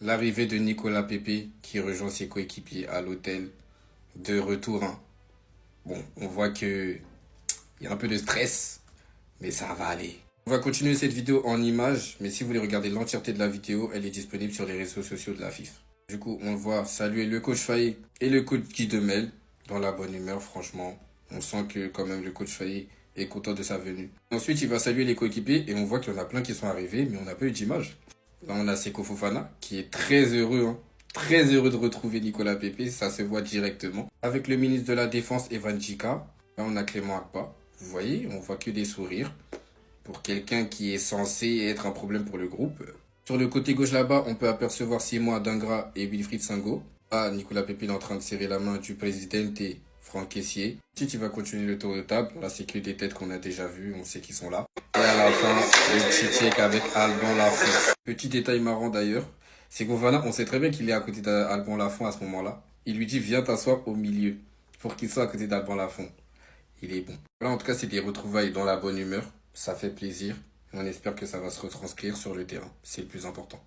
l'arrivée de Nicolas Pepe qui rejoint ses coéquipiers à l'hôtel de retour, hein. Bon, on voit que il y a un peu de stress, mais ça va aller. On va continuer cette vidéo en images, mais si vous voulez regarder l'entièreté de la vidéo, elle est disponible sur les réseaux sociaux de la FIFA. Du coup, on voit saluer le coach Faye et le coach Guy Demel dans la bonne humeur, franchement. On sent que quand même le coach Faye est content de sa venue. Ensuite, il va saluer les coéquipiers et on voit qu'il y en a plein qui sont arrivés, mais on n'a pas eu d'image. Là, on a Seko Fofana qui est très heureux, hein. Très heureux de retrouver Nicolas Pepe, ça se voit directement. Avec le ministre de la Défense, Evan Djika. Là, on a Clément Akpa. Vous voyez, on voit que des sourires. Pour quelqu'un qui est censé être un problème pour le groupe. Sur le côté gauche là-bas, on peut apercevoir Simon Adingra et Wilfried Sango. Ah, Nicolas Pepe est en train de serrer la main du président et Franck Caissier. Ensuite, il va continuer le tour de table. Là, c'est que des têtes qu'on a déjà vues, on sait qu'ils sont là. Et à la fin, le petit check avec Alban Lafont. Petit détail marrant d'ailleurs, c'est Govana, on sait très bien qu'il est à côté d'Alban Lafont à ce moment-là. Il lui dit, viens t'asseoir au milieu, pour qu'il soit à côté d'Alban Lafont. Il est bon. Voilà, en tout cas, c'est des retrouvailles dans la bonne humeur. Ça fait plaisir. On espère que ça va se retranscrire sur le terrain. C'est le plus important.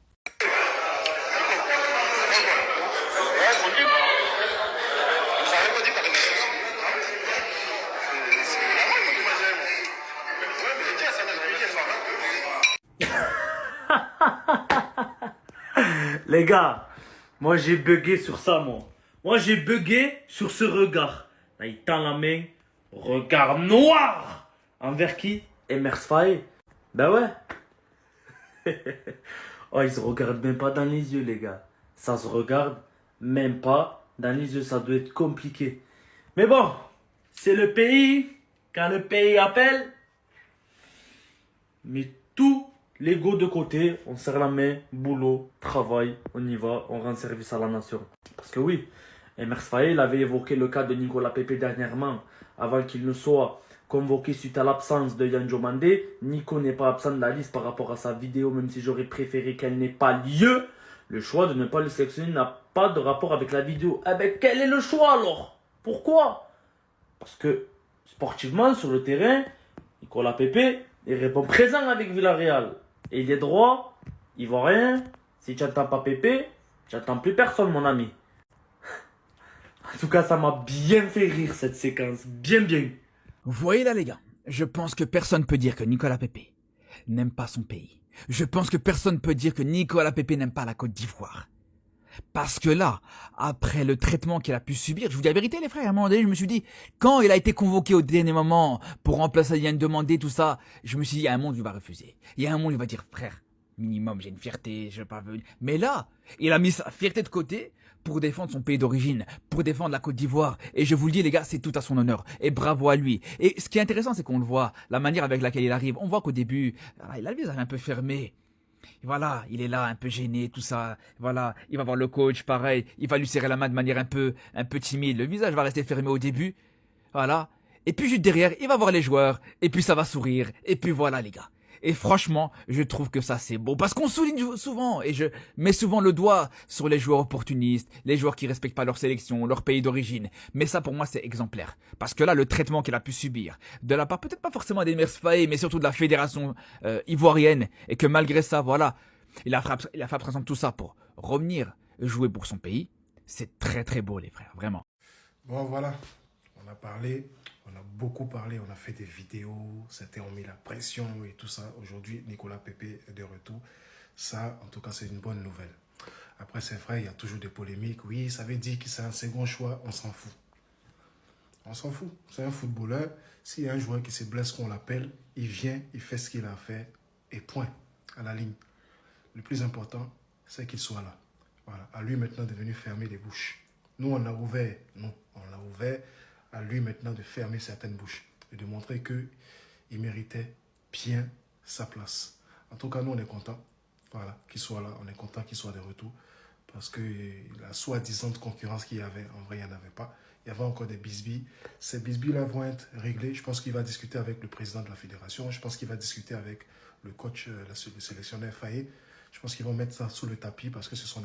Les gars, moi j'ai bugué sur ça, moi. Moi j'ai bugué sur ce regard. Là, il tend la main, regard noir. Envers qui? Emers Faé. Ben ouais. Oh, ils se regardent même pas dans les yeux, les gars. Ça se regarde même pas dans les yeux. Ça doit être compliqué. Mais bon, c'est le pays. Quand le pays appelle. Mais tout l'ego de côté, on serre la main, boulot, travail, on y va, on rend service à la nation. Parce que oui, Emers Faé, il avait évoqué le cas de Nicolas Pepe dernièrement, avant qu'il ne soit convoqué suite à l'absence de Yan Diomandé. Nico n'est pas absent de la liste par rapport à sa vidéo, même si j'aurais préféré qu'elle n'ait pas lieu. Le choix de ne pas le sélectionner n'a pas de rapport avec la vidéo. Eh ben, quel est le choix alors? Pourquoi? Parce que, sportivement, sur le terrain, Nicolas Pepe, il répond présent avec Villarreal. Et il est droit, ivoirien. Si tu n'entends pas Pépé, tu n'entends plus personne, mon ami. En tout cas, ça m'a bien fait rire cette séquence. Bien, bien. Vous voyez là, les gars, je pense que personne peut dire que Nicolas Pepe n'aime pas son pays. Je pense que personne peut dire que Nicolas Pepe n'aime pas la Côte d'Ivoire. Parce que là, après le traitement qu'il a pu subir, je vous dis la vérité les frères, à un moment donné, je me suis dit, quand il a été convoqué au dernier moment pour remplacer Yann Demandé, tout ça, je me suis dit, il y a un monde où il va refuser. Il y a un monde où il va dire, frère, minimum, j'ai une fierté, je veux pas venir. Mais là, il a mis sa fierté de côté pour défendre son pays d'origine, pour défendre la Côte d'Ivoire. Et je vous le dis les gars, c'est tout à son honneur. Et bravo à lui. Et ce qui est intéressant, c'est qu'on le voit, la manière avec laquelle il arrive. On voit qu'au début, il a le visage un peu fermé. Voilà, il est là, un peu gêné, tout ça. Voilà, il va voir le coach, pareil. Il va lui serrer la main de manière un peu timide. Le visage va rester fermé au début. Voilà. Et puis juste derrière, il va voir les joueurs. Et puis ça va sourire. Et puis voilà, les gars. Et franchement, je trouve que ça c'est beau. Parce qu'on souligne souvent, et je mets souvent le doigt sur les joueurs opportunistes, les joueurs qui respectent pas leur sélection, leur pays d'origine. Mais ça pour moi c'est exemplaire. Parce que là, le traitement qu'il a pu subir, de la part peut-être pas forcément d'Emers Faé, mais surtout de la fédération ivoirienne, et que malgré ça, voilà, il a fait abstraction de tout ça pour revenir jouer pour son pays. C'est très très beau les frères, vraiment. Bon, voilà, on a parlé, on a beaucoup parlé, on a fait des vidéos, certains ont mis la pression et tout ça. Aujourd'hui, Nicolas Pepe est de retour. Ça, en tout cas, c'est une bonne nouvelle. Après, c'est vrai, il y a toujours des polémiques. Oui, ça veut dire que c'est un second choix, on s'en fout. On s'en fout. C'est un footballeur. S'il y a un joueur qui se blesse, qu'on l'appelle, il vient, il fait ce qu'il a fait et point, à la ligne. Le plus important, c'est qu'il soit là. Voilà, à lui maintenant de venir fermer les bouches. Nous, on a ouvert, à lui maintenant de fermer certaines bouches et de montrer qu'il méritait bien sa place. En tout cas, nous, on est contents, voilà, qu'il soit là. On est content qu'il soit de retour parce que la soi-disant concurrence qu'il y avait, en vrai, il n'y en avait pas. Il y avait encore des bisbilles. Ces bisbilles-là vont être réglées. Je pense qu'il va discuter avec le président de la fédération. Je pense qu'il va discuter avec le coach, le sélectionneur Faye. Je pense qu'ils vont mettre ça sous le tapis parce que ce sont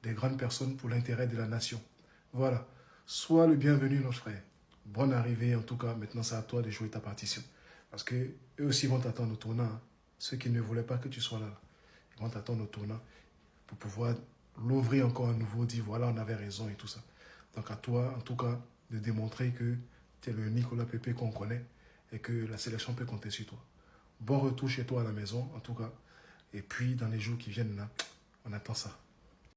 des grandes personnes pour l'intérêt de la nation. Voilà. Sois le bienvenu, notre frère. Bonne arrivée, en tout cas. Maintenant, c'est à toi de jouer ta partition. Parce qu'eux aussi vont t'attendre au tournant. Hein. Ceux qui ne voulaient pas que tu sois là, ils vont t'attendre au tournant pour pouvoir l'ouvrir encore à nouveau, dire voilà, on avait raison et tout ça. Donc à toi, en tout cas, de démontrer que tu es le Nicolas Pepe qu'on connaît et que la sélection peut compter sur toi. Bon retour chez toi à la maison, en tout cas. Et puis, dans les jours qui viennent, là, on attend ça.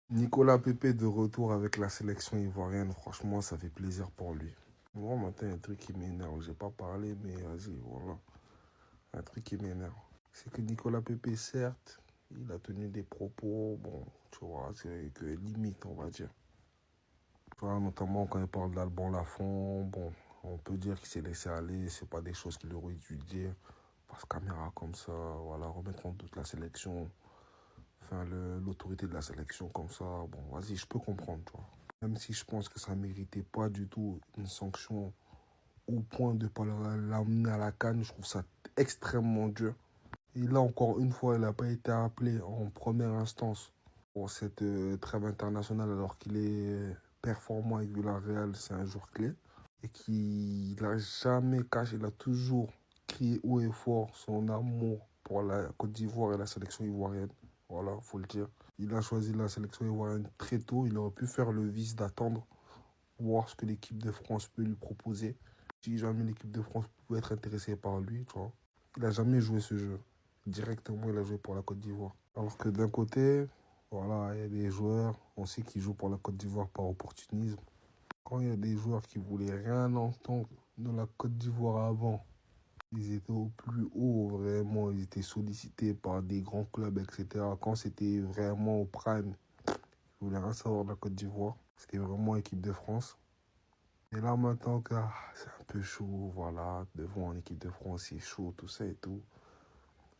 Nicolas Pepe de retour avec la sélection ivoirienne, franchement, ça fait plaisir pour lui. Moi, maintenant, il y a un truc qui m'énerve. J'ai pas parlé, mais vas-y, voilà. Un truc qui m'énerve. C'est que Nicolas Pepe, certes, il a tenu des propos, bon, tu vois, c'est que limite, on va dire. Tu vois, notamment quand il parle d'Alban Lafont, bon, on peut dire qu'il s'est laissé aller, c'est pas des choses qu'il aurait dû dire. Parce que caméra comme ça, voilà, remettre en doute la sélection, enfin, l'autorité de la sélection comme ça, bon, vas-y, je peux comprendre, tu vois. Même si je pense que ça ne méritait pas du tout une sanction au point de ne pas l'amener à la CAN, je trouve ça extrêmement dur. Et là, encore une fois, il n'a pas été appelé en première instance pour cette trêve internationale alors qu'il est performant avec Villarreal, c'est un jour clé. Et qu'il n'a jamais caché, il a toujours crié haut et fort son amour pour la Côte d'Ivoire et la sélection ivoirienne. Voilà, il faut le dire. Il a choisi la sélection ivoirienne très tôt. Il aurait pu faire le vice d'attendre, voir ce que l'équipe de France peut lui proposer. Si jamais l'équipe de France pouvait être intéressée par lui, tu vois. Il n'a jamais joué ce jeu. Directement, il a joué pour la Côte d'Ivoire. Alors que d'un côté, voilà, il y a des joueurs, on sait qu'ils jouent pour la Côte d'Ivoire par opportunisme. Quand il y a des joueurs qui voulaient rien entendre de la Côte d'Ivoire avant, ils étaient au plus haut, vraiment, ils étaient sollicités par des grands clubs, etc. Quand c'était vraiment au prime, ils voulaient rien savoir de la Côte d'Ivoire. C'était vraiment équipe de France. Et là, maintenant que c'est un peu chaud, voilà, devant en équipe de France, c'est chaud, tout ça et tout,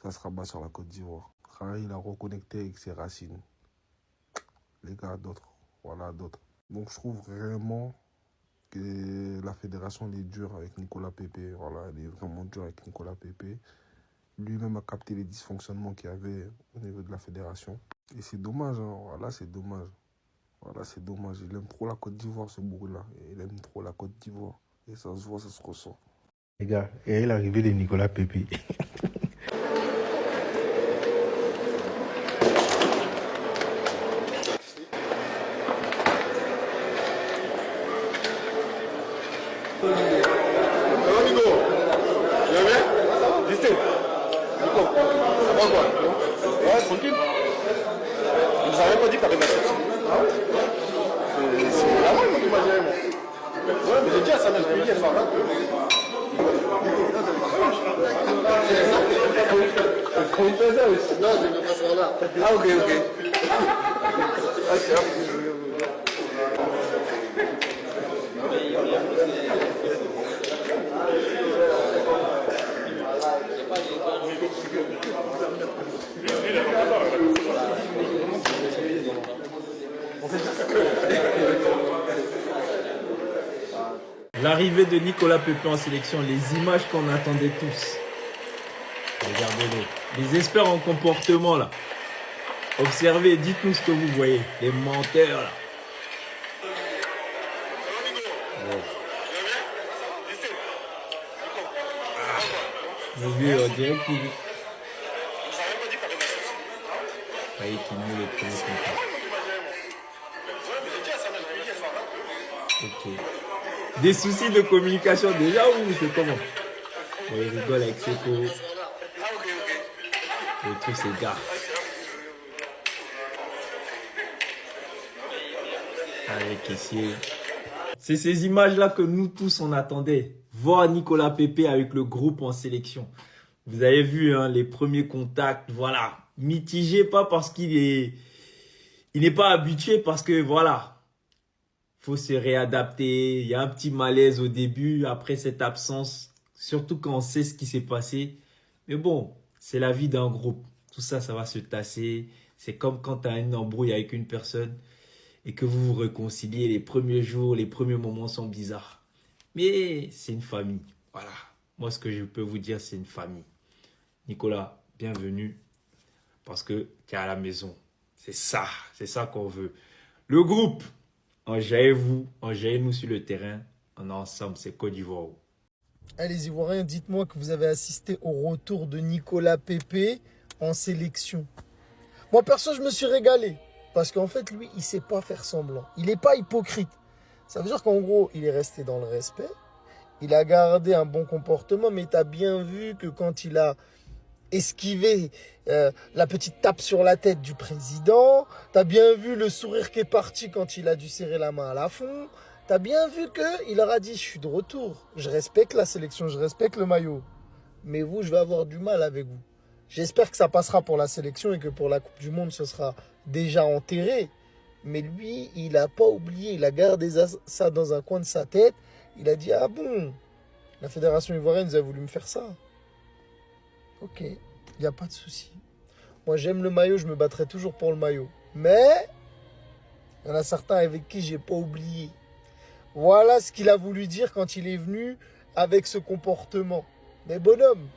ça se rabat sur la Côte d'Ivoire. Il a reconnecté avec ses racines. Les gars, d'autres, voilà, d'autres. Donc je trouve vraiment que la fédération est dure avec Nicolas Pepe. Voilà, elle est vraiment dure avec Nicolas Pepe. Lui-même a capté les dysfonctionnements qu'il y avait au niveau de la fédération. Et c'est dommage, hein. Voilà, c'est dommage. Voilà, c'est dommage. Il aime trop la Côte d'Ivoire, ce bourg-là. Il aime trop la Côte d'Ivoire. Et ça se voit, ça se ressent. Les gars, et l'arrivée de Nicolas Pepe. L'arrivée de Nicolas Pepe en sélection, les images qu'on attendait tous. Regardez-les. Les experts en comportement là. Observez, dites-nous ce que vous voyez. Les menteurs là. Vous voyez, on dirait qu'il... Voyez qu'il met les premiers contacts. Ok. Des soucis de communication déjà ou c'est comment? Il rigole avec Seko. Le truc c'est gars. Avec ici. C'est ces images-là que nous tous on attendait. Voir Nicolas Pepe avec le groupe en sélection. Vous avez vu hein, les premiers contacts, voilà. Mitigé, pas parce il n'est pas habitué, parce que voilà. Faut se réadapter. Il y a un petit malaise au début, après cette absence. Surtout quand on sait ce qui s'est passé. Mais bon, c'est la vie d'un groupe. Tout ça, ça va se tasser. C'est comme quand tu as une embrouille avec une personne et que vous vous réconciliez. Les premiers jours, les premiers moments sont bizarres. Mais c'est une famille. Voilà. Moi, ce que je peux vous dire, c'est une famille. Nicolas, bienvenue. Parce que tu es à la maison. C'est ça qu'on veut. Le groupe, enjaillez-vous, enjaillez-nous sur le terrain. On est ensemble, c'est Côte d'Ivoire. Allez, les Ivoiriens, dites-moi que vous avez assisté au retour de Nicolas Pepe en sélection. Moi, perso, je me suis régalé. Parce qu'en fait, lui, il ne sait pas faire semblant. Il n'est pas hypocrite. Ça veut dire qu'en gros, il est resté dans le respect. Il a gardé un bon comportement, mais tu as bien vu que quand il a esquivé la petite tape sur la tête du président, tu as bien vu le sourire qui est parti quand il a dû serrer la main à la fond, tu as bien vu qu'il leur a dit « je suis de retour, je respecte la sélection, je respecte le maillot, mais vous, je vais avoir du mal avec vous. J'espère que ça passera pour la sélection et que pour la Coupe du Monde, ce sera déjà enterré. » Mais lui, il n'a pas oublié, il a gardé ça dans un coin de sa tête. Il a dit « ah bon, la Fédération ivoirienne, vous a voulu me faire ça. Ok, il n'y a pas de souci. Moi, j'aime le maillot, je me battrai toujours pour le maillot. Mais, il y en a certains avec qui je n'ai pas oublié. » Voilà ce qu'il a voulu dire quand il est venu avec ce comportement. Mais bonhomme,